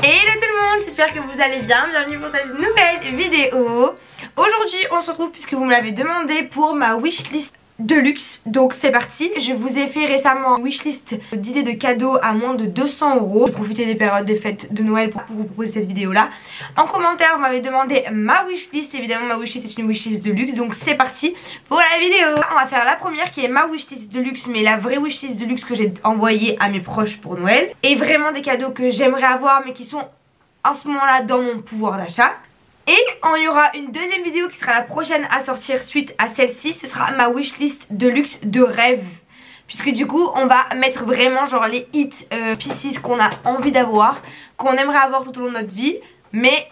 Hello tout le monde, j'espère que vous allez bien, bienvenue pour cette nouvelle vidéo. Aujourd'hui on se retrouve puisque vous me l'avez demandé pour ma wishlist de luxe. Donc c'est parti, je vous ai fait récemment une wishlist d'idées de cadeaux à moins de 200 €. Profitez des périodes des fêtes de Noël pour vous proposer cette vidéo là. En commentaire vous m'avez demandé ma wishlist, évidemment ma wishlist est une wishlist de luxe. Donc c'est parti pour la vidéo. On va faire la première qui est ma wishlist de luxe, mais la vraie wishlist de luxe que j'ai envoyée à mes proches pour Noël. Et vraiment des cadeaux que j'aimerais avoir mais qui sont en ce moment là dans mon pouvoir d'achat. Et il y aura une deuxième vidéo qui sera la prochaine à sortir suite à celle-ci. Ce sera ma wishlist de luxe de rêve. Puisque du coup on va mettre vraiment genre les hits pieces qu'on a envie d'avoir, qu'on aimerait avoir tout au long de notre vie, mais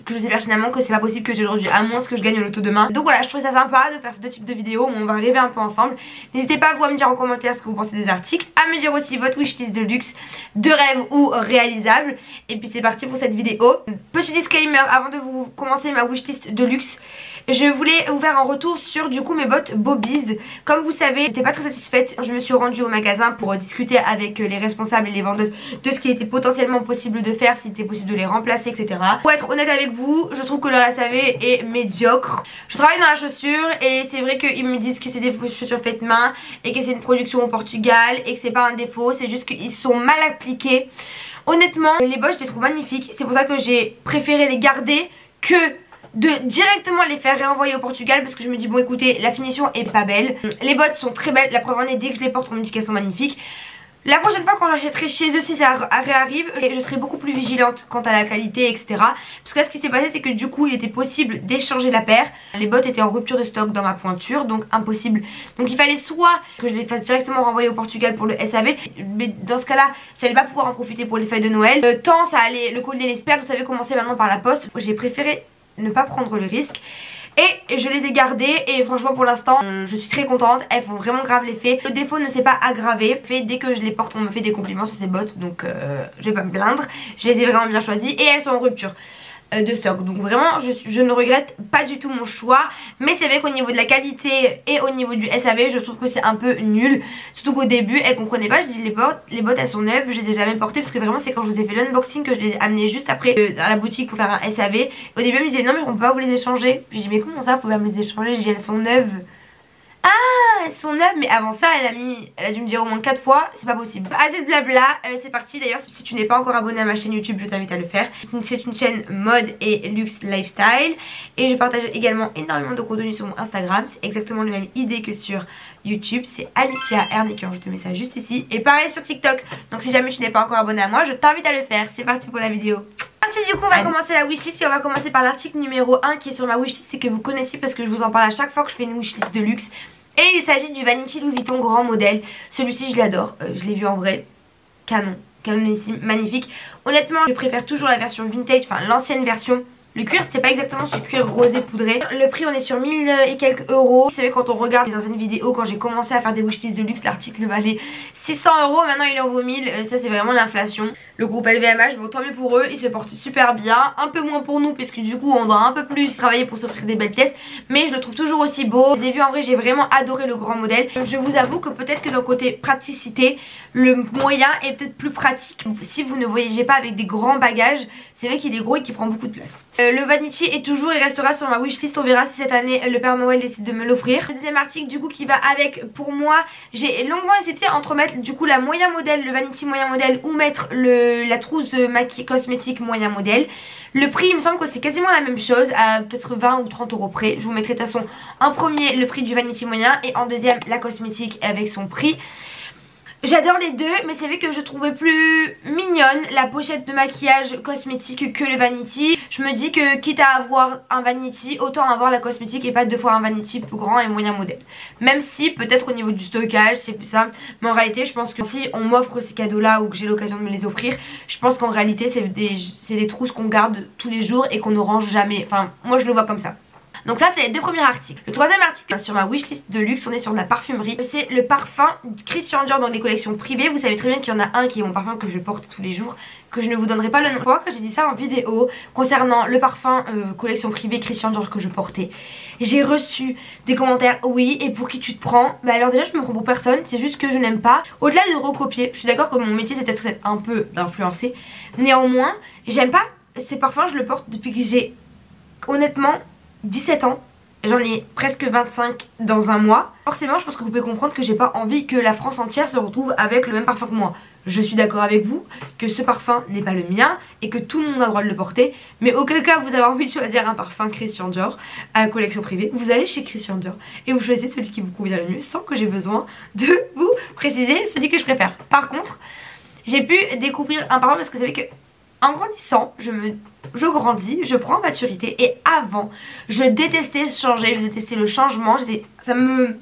que je sais personnellement que c'est pas possible que j'ai aujourd'hui, à moins que je gagne au loto demain. Donc voilà, je trouve ça sympa de faire ces deux types de vidéos où on va rêver un peu ensemble. N'hésitez pas vous à me dire en commentaire ce que vous pensez des articles, à me dire aussi votre wishlist de luxe, de rêve ou réalisable. Et puis c'est parti pour cette vidéo. Petit disclaimer avant de vous commencer ma wishlist de luxe. Je voulais vous faire un retour sur du coup mes bottes Bobies. Comme vous savez, j'étais pas très satisfaite. Je me suis rendue au magasin pour discuter avec les responsables et les vendeuses de ce qui était potentiellement possible de faire, si c'était possible de les remplacer, etc. Pour être honnête avec vous, je trouve que leur SAV est médiocre. Je travaille dans la chaussure et c'est vrai qu'ils me disent que c'est des chaussures faites main et que c'est une production au Portugal et que c'est pas un défaut, c'est juste qu'ils sont mal appliqués. Honnêtement, les bottes je les trouve magnifiques. C'est pour ça que j'ai préféré les garder que de directement les faire réenvoyer au Portugal, parce que je me dis bon écoutez, la finition est pas belle, les bottes sont très belles, la preuve en est dès que je les porte on me dit qu'elles sont magnifiques. La prochaine fois quand j'achèterai chez eux, si ça réarrive, je serai beaucoup plus vigilante quant à la qualité, etc. Parce que là ce qui s'est passé c'est que du coup il était possible d'échanger la paire. Les bottes étaient en rupture de stock dans ma pointure, donc impossible. Donc il fallait soit que je les fasse directement renvoyer au Portugal pour le SAV, mais dans ce cas là j'allais pas pouvoir en profiter pour les fêtes de Noël. Le temps ça allait, le colis les perdre, vous savez comment c'est maintenant par la poste. J'ai préféré ne pas prendre le risque et je les ai gardées et franchement pour l'instant je suis très contente, elles font vraiment grave l'effet. Le défaut ne s'est pas aggravé, dès que je les porte on me fait des compliments sur ces bottes, donc je vais pas me plaindre. Je les ai vraiment bien choisies et elles sont en rupture de stock, donc vraiment je ne regrette pas du tout mon choix. Mais c'est vrai qu'au niveau de la qualité et au niveau du SAV je trouve que c'est un peu nul, surtout qu'au début elles comprenaient pas. Je dis les bottes elles sont neuves, je les ai jamais portées parce que vraiment c'est quand je vous ai fait l'unboxing que je les ai amenées juste après à la boutique pour faire un SAV. Au début elles me disaient non mais on peut pas vous les échanger. Puis je dis mais comment ça vous pouvez pas me les échanger? Je dis elles sont neuves. Ah, elles sont neuves, mais avant ça elle a dû me dire au moins 4 fois, c'est pas possible. Assez de blabla, c'est parti. D'ailleurs si tu n'es pas encore abonné à ma chaîne YouTube je t'invite à le faire. C'est une chaîne mode et luxe lifestyle et je partage également énormément de contenu sur mon Instagram. C'est exactement la même idée que sur YouTube, c'est Alicia Herniker, je te mets ça juste ici. Et pareil sur TikTok, donc si jamais tu n'es pas encore abonné à moi je t'invite à le faire. C'est parti pour la vidéo. Du coup on va commencer la wishlist et on va commencer par l'article numéro 1 qui est sur ma wishlist et que vous connaissez parce que je vous en parle à chaque fois que je fais une wishlist de luxe. Et il s'agit du Vanity Louis Vuitton grand modèle. Celui-ci je l'adore, je l'ai vu en vrai, canon ici, magnifique. Honnêtement je préfère toujours la version vintage, enfin l'ancienne version. Le cuir c'était pas exactement ce cuir rosé poudré. Le prix on est sur 1000 et quelques euros. Vous savez quand on regarde les anciennes vidéos, quand j'ai commencé à faire des wishlists de luxe, l'article valait 600 €. Maintenant il en vaut 1000, ça c'est vraiment l'inflation. Le groupe LVMH, bon tant mieux pour eux, ils se portent super bien. Un peu moins pour nous parce que du coup on doit un peu plus travailler pour s'offrir des belles pièces. Mais je le trouve toujours aussi beau. Je les ai vus en vrai, j'ai vraiment adoré le grand modèle. Je vous avoue que peut-être que d'un côté praticité, le moyen est peut-être plus pratique. Si vous ne voyagez pas avec des grands bagages, c'est vrai qu'il est gros et qu'il prend beaucoup de place. Le Vanity est toujours et restera sur ma wishlist. On verra si cette année le Père Noël décide de me l'offrir. Le deuxième article du coup qui va avec, pour moi j'ai longuement hésité entre mettre du coup la moyen modèle, le Vanity moyen modèle, ou mettre la trousse de maquillage cosmétique moyen modèle. Le prix il me semble que c'est quasiment la même chose, à peut-être 20 ou 30 € près. Je vous mettrai de toute façon en premier le prix du Vanity moyen et en deuxième la cosmétique avec son prix. J'adore les deux, mais c'est vrai que je trouvais plus mignonne la pochette de maquillage cosmétique que le Vanity. Je me dis que quitte à avoir un Vanity, autant avoir la cosmétique et pas deux fois un Vanity plus grand et moyen modèle. Même si peut-être au niveau du stockage c'est plus simple, mais en réalité je pense que si on m'offre ces cadeaux là ou que j'ai l'occasion de me les offrir, je pense qu'en réalité c'est des trousses qu'on garde tous les jours et qu'on ne range jamais. Enfin moi je le vois comme ça. Donc ça c'est les deux premiers articles. Le troisième article sur ma wishlist de luxe, on est sur de la parfumerie. C'est le parfum Christian Dior dans les collections privées. Vous savez très bien qu'il y en a un qui est mon parfum que je porte tous les jours, que je ne vous donnerai pas le nom. Je crois que j'ai dit ça en vidéo concernant le parfum collection privée Christian Dior que je portais. J'ai reçu des commentaires, oui, et pour qui tu te prends? Bah alors déjà je me prends pour personne, c'est juste que je n'aime pas. Au-delà de recopier, je suis d'accord que mon métier c'est peut-être un peu d'influencer. Néanmoins, j'aime pas ces parfums, je le porte depuis que j'ai honnêtement 17 ans. J'en ai presque 25 dans un mois. Forcément je pense que vous pouvez comprendre que j'ai pas envie que la France entière se retrouve avec le même parfum que moi. Je suis d'accord avec vous que ce parfum n'est pas le mien et que tout le monde a le droit de le porter. Mais auquel cas vous avez envie de choisir un parfum Christian Dior à collection privée, vous allez chez Christian Dior et vous choisissez celui qui vous convient le mieux sans que j'ai besoin de vous préciser celui que je préfère. Par contre, j'ai pu découvrir un parfum parce que vous savez que en grandissant, je grandis, je prends en maturité. Et avant, je détestais changer, je détestais le changement, ça me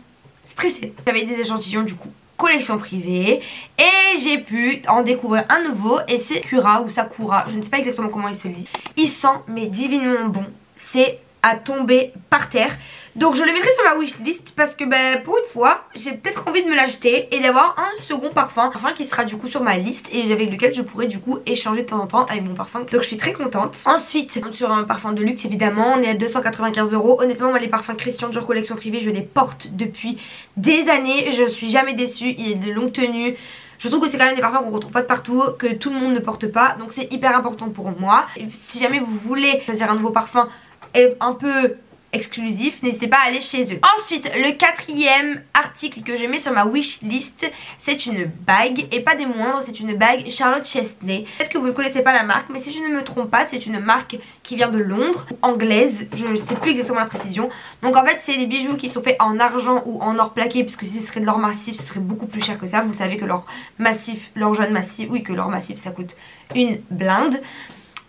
stressait. J'avais des échantillons du coup collection privée et j'ai pu en découvrir un nouveau et c'est Cura ou Sakura, je ne sais pas exactement comment il se dit. Il sent mais divinement bon, c'est à tomber par terre. Donc je le mettrai sur ma wishlist parce que pour une fois j'ai peut-être envie de me l'acheter et d'avoir un second parfum qui sera du coup sur ma liste et avec lequel je pourrais du coup échanger de temps en temps avec mon parfum. Donc je suis très contente. Ensuite sur un parfum de luxe évidemment, on est à 295 €. Honnêtement moi les parfums Christian Dior collection privée je les porte depuis des années. Je suis jamais déçue, il est de longue tenue. Je trouve que c'est quand même des parfums qu'on retrouve pas de partout, que tout le monde ne porte pas. Donc c'est hyper important pour moi. Et si jamais vous voulez choisir un nouveau parfum et un peu exclusif, n'hésitez pas à aller chez eux. Ensuite le quatrième article que je mets sur ma wishlist, c'est une bague et pas des moindres, c'est une bague Charlotte Chesney. Peut-être que vous ne connaissez pas la marque, mais si je ne me trompe pas c'est une marque qui vient de Londres, anglaise, je ne sais plus exactement la précision. Donc en fait c'est des bijoux qui sont faits en argent ou en or plaqué, puisque si ce serait de l'or massif ce serait beaucoup plus cher que ça. Vous savez que l'or massif, l'or jaune massif, oui que l'or massif ça coûte une blinde.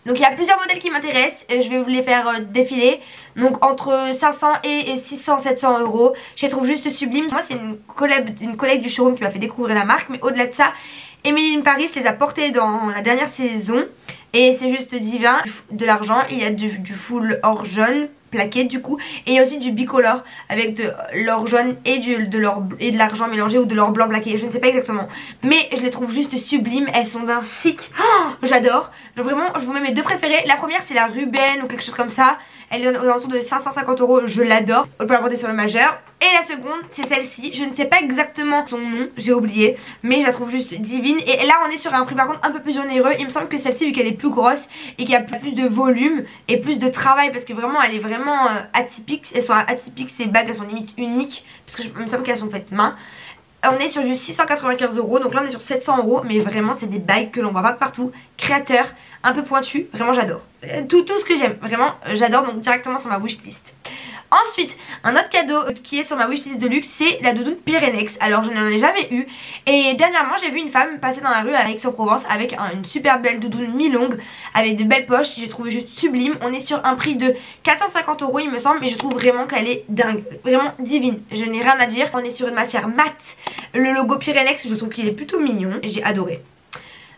Donc il y a plusieurs modèles qui m'intéressent, je vais vous les faire défiler. Donc entre 500 et 600-700 €. Je les trouve juste sublimes. Moi c'est une collègue du showroom qui m'a fait découvrir la marque. Mais au-delà de ça, Emily in Paris les a portées dans la dernière saison. Et c'est juste divin. De l'argent, il y a du full or jaune plaqué du coup. Et il y a aussi du bicolore avec de l'or jaune et de l'argent mélangé ou de l'or blanc plaqué. Je ne sais pas exactement. Mais je les trouve juste sublimes. Elles sont d'un chic. Oh, j'adore. Donc vraiment je vous mets mes deux préférées. La première c'est la Ruben ou quelque chose comme ça. Elle est aux alentours de 550 €, je l'adore. On peut la porter sur le majeur. Et la seconde c'est celle-ci, je ne sais pas exactement son nom, j'ai oublié, mais je la trouve juste divine. Et là on est sur un prix par contre un peu plus onéreux. Il me semble que celle-ci, vu qu'elle est plus grosse et qu'il y a plus de volume et plus de travail, parce que vraiment elle est vraiment atypique. Elles sont atypiques ces bagues, elles sont limite uniques, parce que il me semble qu'elles sont faites main. On est sur du 695 €, donc là on est sur 700 €, mais vraiment c'est des bagues que l'on voit pas partout, créateur, un peu pointu, vraiment j'adore. Tout ce que j'aime, vraiment j'adore, donc directement sur ma wishlist. Ensuite, un autre cadeau qui est sur ma wishlist de luxe, c'est la doudoune Pyrenex. Alors je n'en ai jamais eu. Et dernièrement j'ai vu une femme passer dans la rue à Aix-en-Provence avec une super belle doudoune mi-longue avec de belles poches. J'ai trouvé juste sublime. On est sur un prix de 450 € il me semble. Mais je trouve vraiment qu'elle est dingue, vraiment divine. Je n'ai rien à dire. On est sur une matière mate. Le logo Pyrenex, je trouve qu'il est plutôt mignon. J'ai adoré.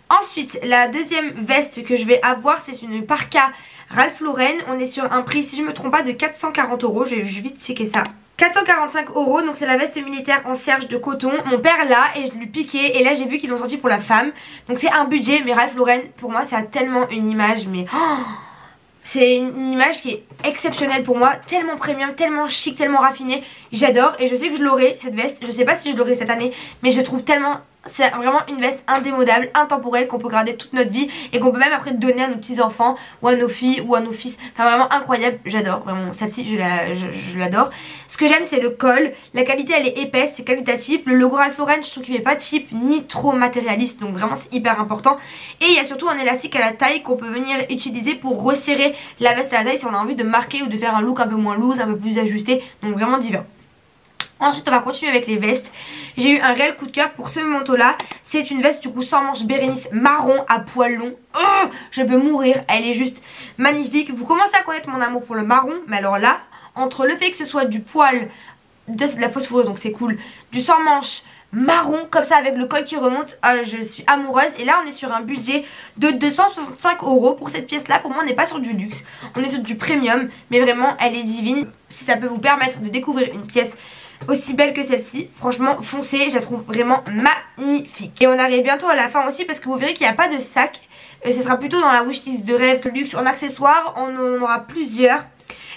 Ensuite, la deuxième veste que je vais avoir, c'est une parka Ralph Lauren. On est sur un prix, si je me trompe pas, de 440 €. Je vais vite checker ça. 445 €, donc c'est la veste militaire en serge de coton. Mon père l'a et je lui piquais. Et là j'ai vu qu'ils l'ont sorti pour la femme. Donc c'est un budget, mais Ralph Lauren, pour moi ça a tellement une image, mais c'est une image qui est exceptionnelle pour moi. Tellement premium, tellement chic, tellement raffinée. J'adore et je sais que je l'aurai cette veste. Je sais pas si je l'aurai cette année, mais je trouve tellement... C'est vraiment une veste indémodable, intemporelle, qu'on peut garder toute notre vie et qu'on peut même après donner à nos petits enfants ou à nos filles ou à nos fils. Enfin vraiment incroyable, j'adore, vraiment celle-ci je l'adore. Ce que j'aime c'est le col, la qualité elle est épaisse, c'est qualitatif. Le logo Ralph Lauren je trouve qu'il n'est pas cheap ni trop matérialiste, donc vraiment c'est hyper important. Et il y a surtout un élastique à la taille qu'on peut venir utiliser pour resserrer la veste à la taille si on a envie de marquer ou de faire un look un peu moins loose, un peu plus ajusté, donc vraiment divin. Ensuite on va continuer avec les vestes. J'ai eu un réel coup de cœur pour ce manteau là. C'est une veste du coup sans manches Bérénice marron à poils longs. Oh, je peux mourir, elle est juste magnifique. Vous commencez à connaître mon amour pour le marron. Mais alors là, entre le fait que ce soit du poil, c'est de la fausse fourrure donc c'est cool, du sans manches marron comme ça avec le col qui remonte. Je suis amoureuse. Et là on est sur un budget de 265 € pour cette pièce là. Pour moi on n'est pas sur du luxe, on est sur du premium, mais vraiment elle est divine. Si ça peut vous permettre de découvrir une pièce aussi belle que celle-ci, franchement foncez, je la trouve vraiment magnifique. Et on arrive bientôt à la fin aussi parce que vous verrez qu'il n'y a pas de sac. Ce sera plutôt dans la wishlist de rêve luxe. En accessoires on en aura plusieurs.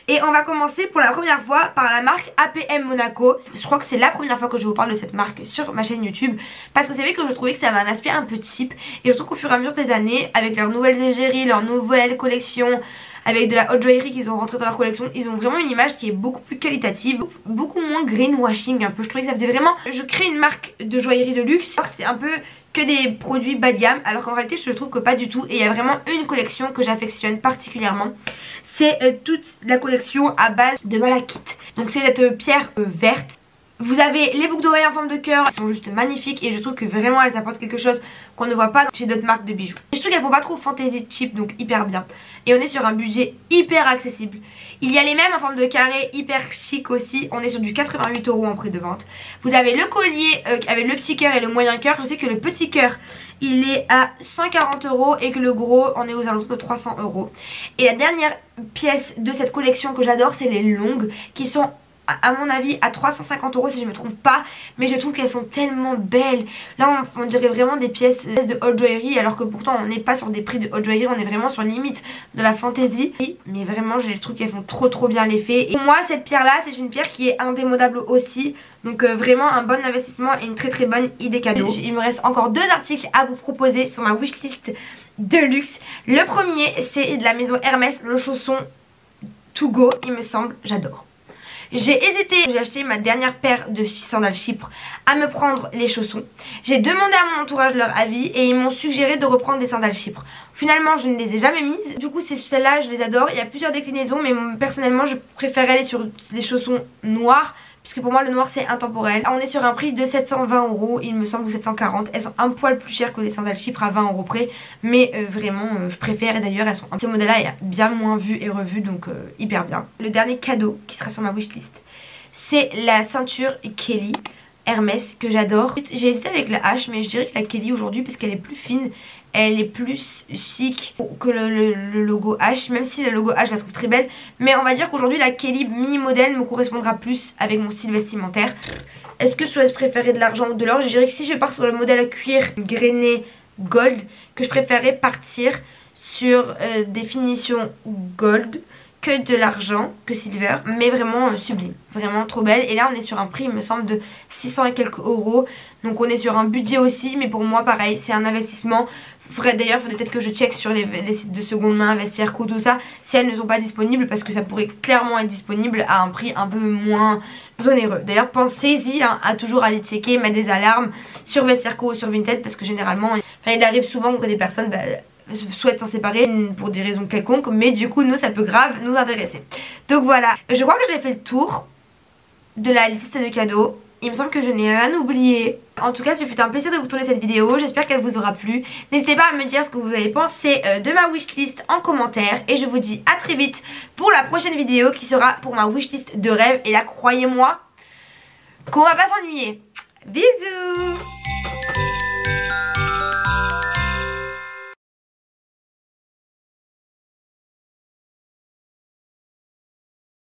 Et on va commencer pour la première fois par la marque APM Monaco. Je crois que c'est la première fois que je vous parle de cette marque sur ma chaîne YouTube, parce que c'est vrai que je trouvais que ça avait un aspect un peu cheap. Et je trouve qu'au fur et à mesure des années, avec leurs nouvelles égéries, leurs nouvelles collections, avec de la haute joaillerie qu'ils ont rentré dans leur collection, ils ont vraiment une image qui est beaucoup plus qualitative, beaucoup moins greenwashing un peu. Je trouvais que ça faisait vraiment, je crée une marque de joaillerie de luxe, c'est un peu que des produits bas de gamme, alors qu'en réalité je trouve que pas du tout. Et il y a vraiment une collection que j'affectionne particulièrement, c'est toute la collection à base de malachite. Donc c'est cette pierre verte. Vous avez les boucles d'oreilles en forme de cœur, elles sont juste magnifiques et je trouve que vraiment elles apportent quelque chose qu'on ne voit pas chez d'autres marques de bijoux. Et je trouve qu'elles font pas trop fantasy cheap, donc hyper bien. Et on est sur un budget hyper accessible. Il y a les mêmes en forme de carré, hyper chic aussi. On est sur du 88 € en prix de vente. Vous avez le collier avec le petit cœur et le moyen cœur. Je sais que le petit cœur il est à 140 € et que le gros on est aux alentours de 300 €. Et la dernière pièce de cette collection que j'adore, c'est les longues qui sont à mon avis à 350 € si je me trompe pas, mais je trouve qu'elles sont tellement belles. Là on dirait vraiment des pièces de haute joaillerie, alors que pourtant on n'est pas sur des prix de haute joaillerie, on est vraiment sur limite de la fantaisie. Mais vraiment je trouve qu'elles font trop bien l'effet. Et pour moi cette pierre là c'est une pierre qui est indémodable aussi. Donc vraiment un bon investissement et une très bonne idée cadeau. Il me reste encore 2 articles à vous proposer sur ma wishlist de luxe. Le premier c'est de la maison Hermès, le chausson To Go il me semble, j'adore. J'ai hésité, j'ai acheté ma dernière paire de sandales Chypre à me prendre les chaussons. J'ai demandé à mon entourage leur avis et ils m'ont suggéré de reprendre des sandales Chypre. Finalement je ne les ai jamais mises, du coup c'est celles-là, je les adore. Il y a plusieurs déclinaisons mais personnellement je préfère aller sur les chaussons noirs, puisque pour moi le noir c'est intemporel. On est sur un prix de 720 €, il me semble, ou 740. Elles sont un poil plus chères que les sandales Chypre à 20 € près, mais vraiment je préfère. Et d'ailleurs elles sont, ce modèle là est bien moins vu et revu, donc hyper bien. Le dernier cadeau qui sera sur ma wishlist, c'est la ceinture Kelly Hermès que j'adore. J'ai hésité avec la H, mais je dirais que la Kelly aujourd'hui, parce qu'elle est plus fine, elle est plus chic que le logo H, même si le logo H je la trouve très belle. Mais on va dire qu'aujourd'hui la Kelly mini modèle me correspondra plus avec mon style vestimentaire. Est-ce que je préférais de l'argent ou de l'or? Je dirais que si je pars sur le modèle à cuir grainé gold, que je préférais partir sur des finitions gold que de l'argent, que silver, mais vraiment sublime, vraiment trop belle. Et là on est sur un prix il me semble de 600 et quelques €, donc on est sur un budget aussi, mais pour moi pareil c'est un investissement. D'ailleurs faudrait peut-être que je check sur les sites de seconde main, Vestiaire.co, tout ça, si elles ne sont pas disponibles, parce que ça pourrait clairement être disponible à un prix un peu moins onéreux. D'ailleurs pensez-y à toujours aller checker, mettre des alarmes sur Vestiaire.co ou sur Vinted, parce que généralement il arrive souvent que des personnes souhaitent s'en séparer pour des raisons quelconques, mais du coup nous ça peut grave nous intéresser. Donc voilà, je crois que j'ai fait le tour de la liste de cadeaux. Il me semble que je n'ai rien oublié. En tout cas ce fut un plaisir de vous tourner cette vidéo, j'espère qu'elle vous aura plu. N'hésitez pas à me dire ce que vous avez pensé de ma wishlist en commentaire. Et je vous dis à très vite pour la prochaine vidéo qui sera pour ma wishlist de rêve. Et là croyez-moi qu'on va pas s'ennuyer. Bisous.